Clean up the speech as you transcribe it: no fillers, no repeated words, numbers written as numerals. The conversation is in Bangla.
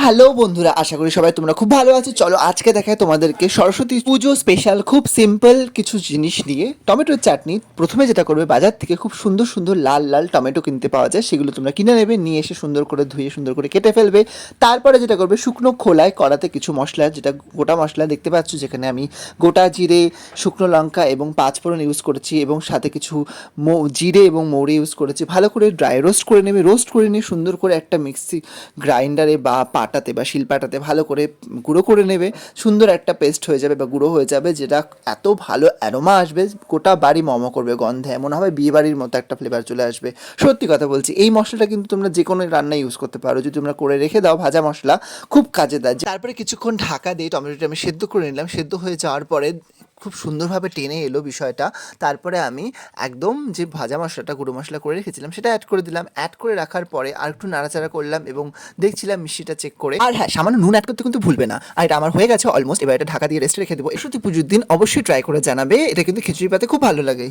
হ্যালো বন্ধুরা, আশা করি সবাই তোমরা খুব ভালো আছো। চলো আজকে দেখায় তোমাদেরকে সরস্বতী পুজো স্পেশাল খুব সিম্পল কিছু জিনিস নিয়ে টমেটোর চাটনি। প্রথমে যেটা করবে, বাজার থেকে খুব সুন্দর সুন্দর লাল লাল টমেটো কিনতে পাওয়া যায়, সেগুলো তোমরা কিনে নেবে, নিয়ে এসে সুন্দর করে ধুয়ে সুন্দর করে কেটে ফেলবে। তারপরে যেটা করবে, শুকনো খোলায় কড়াতে কিছু মশলা, যেটা গোটা মশলা দেখতে পাচ্ছ, যেখানে আমি গোটা জিরে, শুকনো লঙ্কা এবং পাঁচফোড়ন ইউজ করেছি, এবং সাথে কিছু জিরে এবং মৌরি ইউজ করেছি। ভালো করে ড্রাই রোস্ট করে নেবে। রোস্ট করে নিয়ে সুন্দর করে একটা মিক্সি গ্রাইন্ডারে বা পাটাতে বা শিলপাটাতে ভালো করে গুঁড়ো করে নেবে। সুন্দর একটা পেস্ট হয়ে যাবে বা গুঁড়ো হয়ে যাবে, যেটা এত ভালো অ্যারোমা আসবে, গোটা বাড়ি মমো করবে গন্ধে, এমন হবে বিয়ে বাড়ির মতো একটা ফ্লেভার চলে আসবে। সত্যি কথা বলছি, এই মশলাটা কিন্তু তোমরা যে কোনো রান্নায় ইউজ করতে পারো, যদি তোমরা করে রেখে দাও, ভাজা মশলা খুব কাজে দেয়। তারপরে কিছুক্ষণ ঢাকা দিয়ে টমেটোটা আমি সেদ্ধ করে নিলাম। সেদ্ধ হয়ে যাওয়ার পরে খুব সুন্দরভাবে টেনে এলো বিষয়টা। তারপরে আমি একদম যে ভাজা মশলাটা, গুঁড়ো মশলা করে রেখেছিলাম, সেটা অ্যাড করে দিলাম। অ্যাড করে রাখার পরে আর একটু নাড়াচাড়া করলাম এবং দেখছিলাম মিষ্টিটা চেক করে। আর হ্যাঁ, সামান্য নুন অ্যাড করতে কিন্তু ভুলবে না। আর এটা আমার হয়ে গেছে অলমোস্ট। এবার এটা ঢাকা দিয়ে রেস্টে রেখে দেবো। সরস্বতী পুজোর দিন অবশ্যই ট্রাই করে জানাবে, এটা কিন্তু খিচুড়ি পাতে খুব ভালো লাগে।